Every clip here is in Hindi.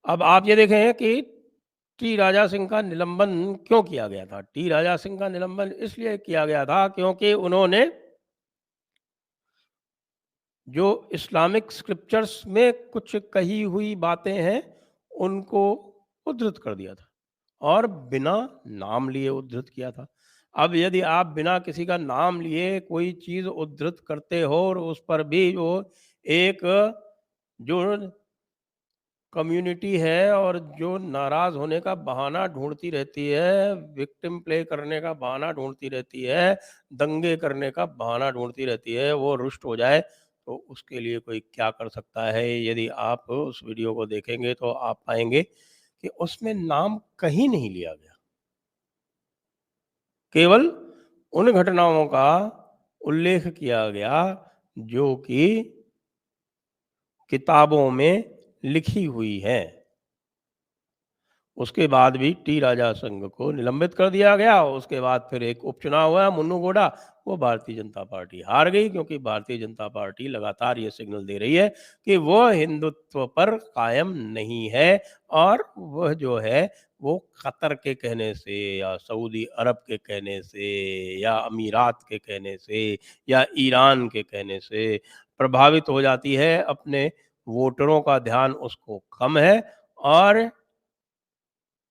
अब आप ये देखें कि टी राजा सिंह का निलंबन क्यों किया गया था? टी राजा सिंह का निलंबन इसलिए किया गया था क्योंकि उन्होंने जो इस्लामिक स्क्रिप्चर्स में कुछ कही हुई बातें हैं, उनको उद्धृत कर दिया था और बिना नाम लिए उद्धृत किया था। अब यदि आप बिना किसी का नाम लिए कोई चीज़ उद्धृत करते हो और उस पर भी जो एक जो कम्युनिटी है और जो नाराज़ होने का बहाना ढूँढती रहती है, विक्टिम प्ले करने का बहाना ढूँढती रहती है, दंगे करने का बहाना ढूँढती रहती है, वो रुष्ट हो जाए, तो उसके लिए कोई क्या कर सकता है? यदि आप उस वीडियो को देखेंगे तो आप पाएँगे कि उसमें नाम कहीं नहीं लिया गया। केवल उन घटनाओं का उल्लेख किया गया जो कि किताबों में लिखी हुई हैं। उसके बाद भी टी राजा संघ को निलंबित कर दिया गया। उसके बाद फिर एक उपचुनाव हुआ मुन्नूगोडा, वो भारतीय जनता पार्टी हार गई क्योंकि भारतीय जनता पार्टी लगातार ये सिग्नल दे रही है कि वो हिंदुत्व पर कायम नहीं है और वह जो है वो कतर के कहने से या सऊदी अरब के कहने से या अमीरात के कहने से या ईरान के कहने से प्रभावित हो जाती है। अपने वोटरों का ध्यान उसको कम है और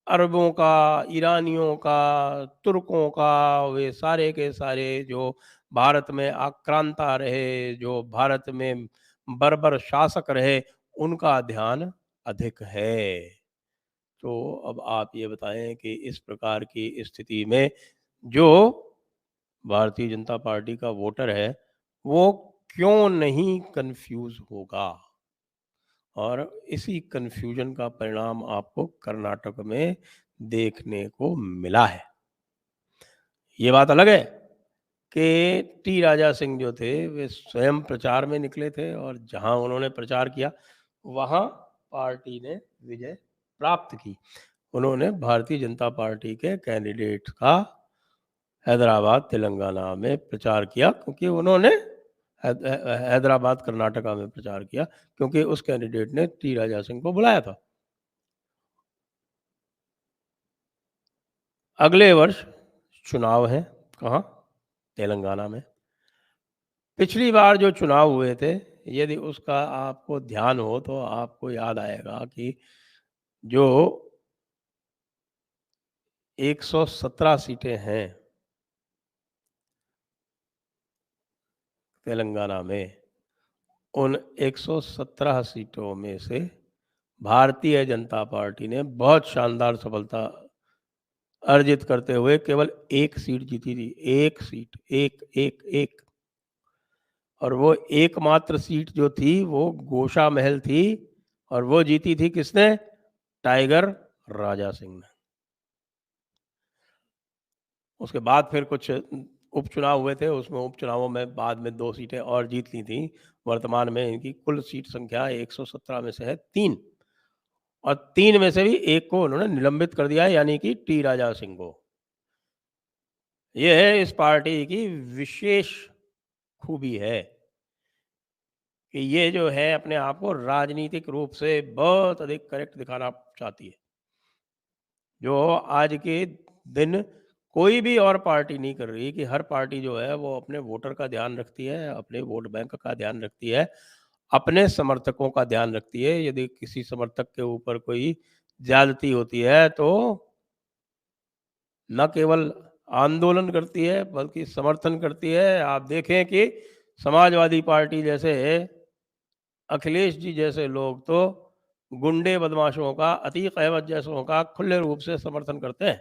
अरबों का, ईरानियों का, तुर्कों का, वे सारे के सारे जो भारत में आक्रांता रहे, जो भारत में बर्बर शासक रहे, उनका ध्यान अधिक है। तो अब आप ये बताएँ कि इस प्रकार की स्थिति में जो भारतीय जनता पार्टी का वोटर है, वो क्यों नहीं कन्फ्यूज़ होगा? और इसी कन्फ्यूजन का परिणाम आपको कर्नाटक में देखने को मिला है। ये बात अलग है कि टी राजा सिंह जो थे वे स्वयं प्रचार में निकले थे और जहां उन्होंने प्रचार किया वहां पार्टी ने विजय प्राप्त की। उन्होंने भारतीय जनता पार्टी के कैंडिडेट का हैदराबाद तेलंगाना में प्रचार किया क्योंकि उन्होंने हैदराबाद कर्नाटका में प्रचार किया क्योंकि उस कैंडिडेट ने टी राजा सिंह को बुलाया था। अगले वर्ष चुनाव हैं, कहाँ? तेलंगाना में। पिछली बार जो चुनाव हुए थे, यदि उसका आपको ध्यान हो तो आपको याद आएगा कि जो 117 सीटें हैं तेलंगाना में, उन 117 सीटों में से भारतीय जनता पार्टी ने बहुत शानदार सफलता अर्जित करते हुए केवल 1 सीट जीती थी। 1 सीट, 1, 1, 1। और वो एकमात्र सीट जो थी वो गोशा महल थी और वो जीती थी किसने? टाइगर राजा सिंह ने। उसके बाद फिर कुछ उपचुनाव हुए थे, उसमें उपचुनावों में बाद में 2 सीटें और जीत ली थी। वर्तमान में इनकी कुल सीट संख्या 117 में से है 3 और 3 में से भी 1 को उन्होंने निलंबित कर दिया है यानी कि टी राजा सिंह को। ये है इस पार्टी की विशेष खूबी है कि ये जो है अपने आप को राजनीतिक रूप से बहुत अधिक करेक्ट दिखाना चाहती है। जो आज के दिन कोई भी और पार्टी नहीं कर रही कि हर पार्टी जो है वो अपने वोटर का ध्यान रखती है, अपने वोट बैंक का ध्यान रखती है, अपने समर्थकों का ध्यान रखती है। यदि किसी समर्थक के ऊपर कोई ज़्यादती होती है तो न केवल आंदोलन करती है बल्कि समर्थन करती है। आप देखें कि समाजवादी पार्टी जैसे अखिलेश जी जैसे लोग तो गुंडे बदमाशों का, अतीक अहमद जैसों का खुले रूप से समर्थन करते हैं।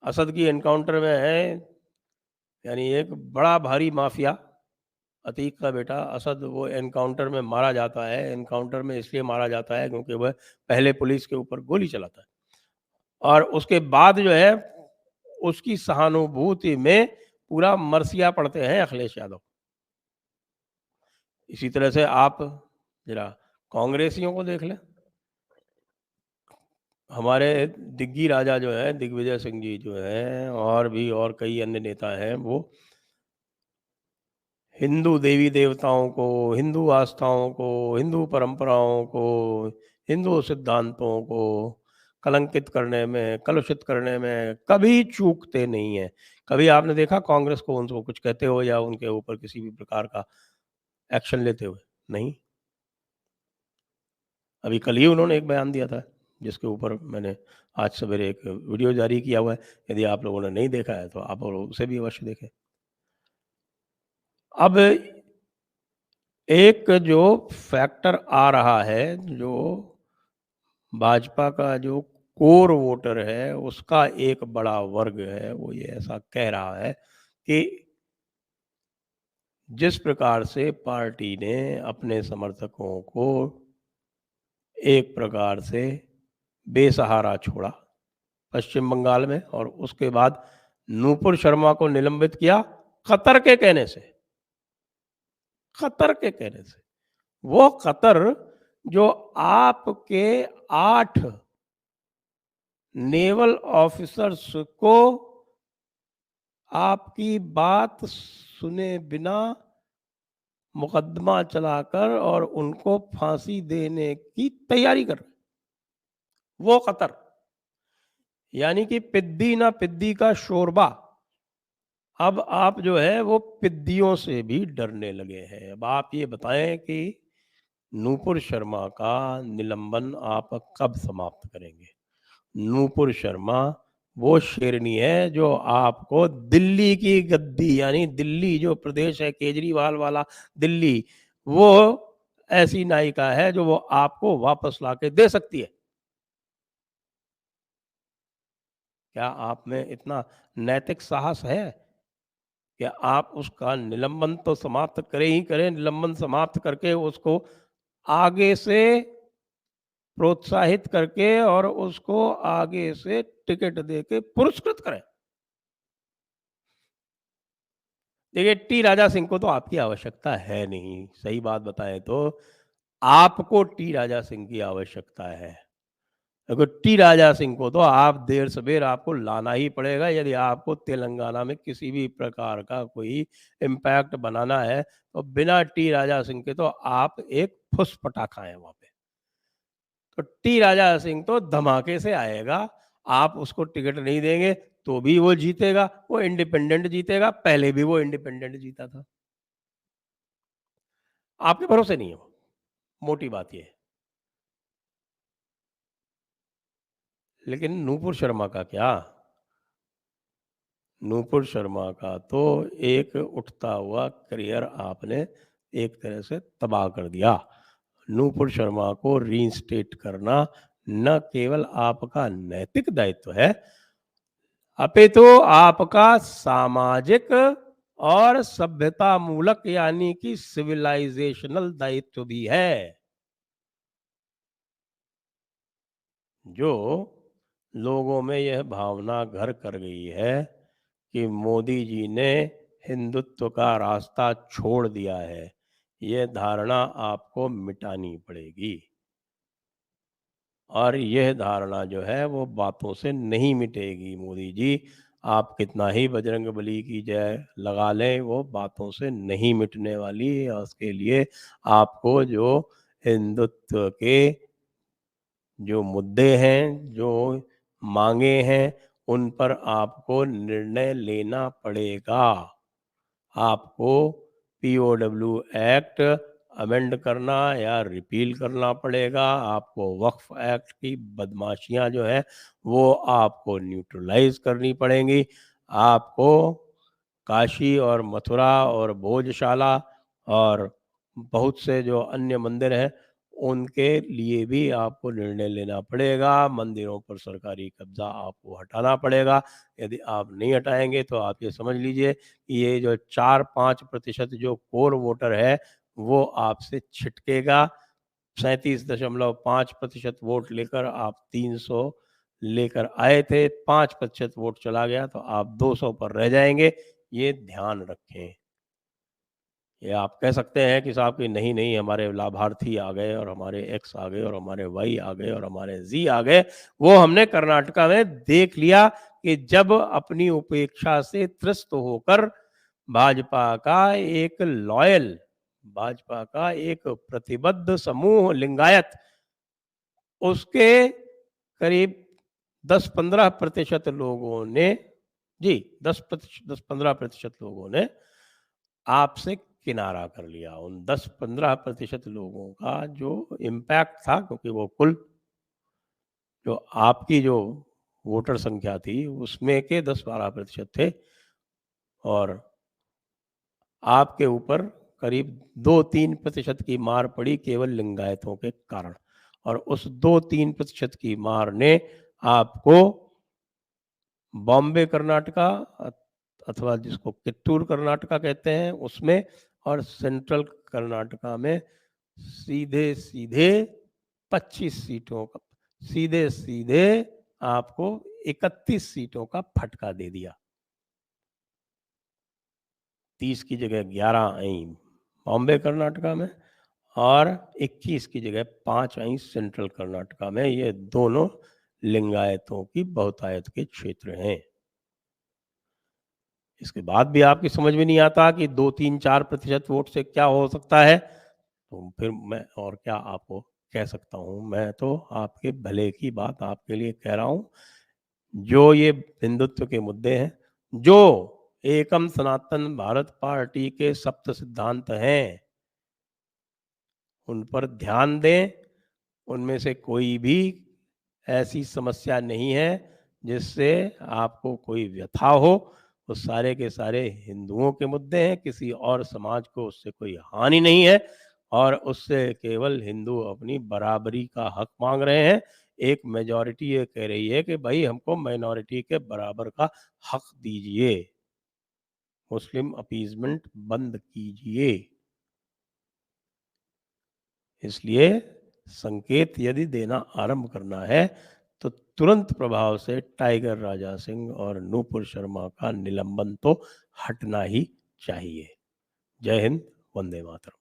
असद की एनकाउंटर में है यानी एक बड़ा भारी माफिया अतीक का बेटा असद वो एनकाउंटर में मारा जाता है। एनकाउंटर में इसलिए मारा जाता है क्योंकि वह पहले पुलिस के ऊपर गोली चलाता है और उसके बाद जो है उसकी सहानुभूति में पूरा मरसिया पढ़ते हैं अखिलेश यादव। इसी तरह से आप जरा कांग्रेसियों को देख लें। हमारे दिग्गी राजा जो है दिग्विजय सिंह जी जो हैं और भी और कई अन्य नेता हैं वो हिंदू देवी देवताओं को, हिंदू आस्थाओं को, हिंदू परंपराओं को, हिंदू सिद्धांतों को कलंकित करने में, कलुषित करने में कभी चूकते नहीं हैं। कभी आपने देखा कांग्रेस को उनको कुछ कहते हो या उनके ऊपर किसी भी प्रकार का एक्शन लेते हुए? नहीं। अभी कल ही उन्होंने एक बयान दिया था, जिसके ऊपर मैंने आज सवेरे एक वीडियो जारी किया हुआ है। यदि आप लोगों ने नहीं देखा है, तो आप लोग उसे भी अवश्य देखें। अब एक जो फैक्टर आ रहा है, जो भाजपा का जो कोर वोटर है, उसका एक बड़ा वर्ग है, वो ये ऐसा कह रहा है कि जिस प्रकार से पार्टी ने अपने समर्थकों को एक प्रकार से बेसहारा छोड़ा पश्चिम बंगाल में, और उसके बाद नूपुर शर्मा को निलंबित किया कतर के कहने से। कतर के कहने से। वो कतर जो आपके 8 नेवल ऑफिसर्स को आपकी बात सुने बिना मुकदमा चलाकर और उनको फांसी देने की तैयारी कर रहे, वो कतर। यानी कि पिद्दी ना पिद्दी का शोरबा। अब आप जो है वो पिद्दियों से भी डरने लगे हैं। अब आप ये बताएं कि नूपुर शर्मा का निलंबन आप कब समाप्त करेंगे? नूपुर शर्मा वो शेरनी है जो आपको दिल्ली की गद्दी, यानी दिल्ली जो प्रदेश है केजरीवाल वाला दिल्ली, वो ऐसी नायिका है जो वो आपको वापस लाके दे सकती है। क्या आप में इतना नैतिक साहस है कि आप उसका निलंबन तो समाप्त करें ही करें, निलंबन समाप्त करके उसको आगे से प्रोत्साहित करके और उसको आगे से टिकट देके पुरस्कृत करें? देखिए, टी राजा सिंह को तो आपकी आवश्यकता है नहीं। सही बात बताएं तो आपको टी राजा सिंह की आवश्यकता है। देखो, टी राजा सिंह को तो आप देर सबेर आपको लाना ही पड़ेगा। यदि आपको तेलंगाना में किसी भी प्रकार का कोई इम्पैक्ट बनाना है, तो बिना टी राजा सिंह के तो आप एक फुस पटाखा है वहां पे। तो टी राजा सिंह तो धमाके से आएगा। आप उसको टिकट नहीं देंगे तो भी वो जीतेगा, वो इंडिपेंडेंट जीतेगा। पहले भी वो इंडिपेंडेंट जीता था। आपके भरोसे नहीं हो, मोटी बात ये है। लेकिन नूपुर शर्मा का क्या? नूपुर शर्मा का तो एक उठता हुआ करियर आपने एक तरह से तबाह कर दिया। नूपुर शर्मा को रीइंस्टेट करना न केवल आपका नैतिक दायित्व है, अपितु आपका सामाजिक और सभ्यता मूलक, यानी कि सिविलाइजेशनल दायित्व भी है। जो लोगों में यह भावना घर कर गई है कि मोदी जी ने हिंदुत्व का रास्ता छोड़ दिया है, यह धारणा आपको मिटानी पड़ेगी। और यह धारणा जो है वो बातों से नहीं मिटेगी। मोदी जी, आप कितना ही बजरंगबली की जय लगा लें, वो बातों से नहीं मिटने वाली है। और उसके लिए आपको जो हिंदुत्व के जो मुद्दे हैं, जो मांगे हैं, उन पर आपको निर्णय लेना पड़ेगा। आपको पीओडब्ल्यू एक्ट अमेंड करना या रिपील करना पड़ेगा। आपको वक्फ एक्ट की बदमाशियां जो है वो आपको न्यूट्रलाइज करनी पड़ेंगी। आपको काशी और मथुरा और भोजशाला और बहुत से जो अन्य मंदिर हैं, उनके लिए भी आपको निर्णय लेना पड़ेगा। मंदिरों पर सरकारी कब्जा आपको हटाना पड़ेगा। यदि आप नहीं हटाएंगे तो आप ये समझ लीजिए कि ये जो 4-5% जो कोर वोटर है, वो आपसे छिटकेगा। 37.5% वोट लेकर आप 300 लेकर आए थे, 5% वोट चला गया तो आप 200 पर रह जाएंगे। ये ध्यान रखें। ये आप कह सकते हैं कि साहब कि नहीं नहीं, हमारे लाभार्थी आ गए और हमारे एक्स आ गए और हमारे वाई आ गए और हमारे जी आ गए। वो हमने कर्नाटका में देख लिया कि जब अपनी उपेक्षा से त्रस्त होकर भाजपा का एक लॉयल, भाजपा का एक प्रतिबद्ध समूह लिंगायत, उसके करीब 10-15% लोगों ने, जी 10-15% लोगों ने आपसे किनारा कर लिया। उन 10-15% लोगों का जो इम्पैक्ट था, क्योंकि वो कुल जो आपकी जो वोटर संख्या थी उसमें के 10-12% थे, और आपके ऊपर करीब 2-3% की मार पड़ी केवल लिंगायतों के कारण, और उस 2-3% की मार ने आपको बॉम्बे कर्नाटका अथवा जिसको कित्तूर कर्नाटका कहते हैं उसमें, और सेंट्रल कर्नाटका में सीधे सीधे 25 सीटों का, सीधे सीधे आपको 31 सीटों का फटका दे दिया। 30 की जगह 11 आई बॉम्बे कर्नाटका में, और 21 की जगह 5 आई सेंट्रल कर्नाटका में। ये दोनों लिंगायतों की बहुतायत के क्षेत्र हैं। इसके बाद भी आपकी समझ में नहीं आता कि 2-3-4% वोट से क्या हो सकता है, तो फिर मैं और क्या आपको कह सकता हूँ। मैं तो आपके भले की बात आपके लिए कह रहा हूँ। जो ये हिंदुत्व के मुद्दे हैं, जो एकम सनातन भारत पार्टी के सप्त सिद्धांत हैं, उन पर ध्यान दें। उनमें से कोई भी ऐसी समस्या नहीं है जिससे आपको कोई व्यथा हो। वो सारे के सारे हिंदुओं के मुद्दे हैं, किसी और समाज को उससे कोई हानि नहीं है, और उससे केवल हिंदू अपनी बराबरी का हक मांग रहे हैं। एक मेजॉरिटी ये कह रही है कि भाई हमको माइनॉरिटी के बराबर का हक दीजिए, मुस्लिम अपीजमेंट बंद कीजिए। इसलिए संकेत यदि देना आरंभ करना है तो तुरंत प्रभाव से टाइगर राजा सिंह और नूपुर शर्मा का निलंबन तो हटना ही चाहिए। जय हिंद, वंदे मातरम।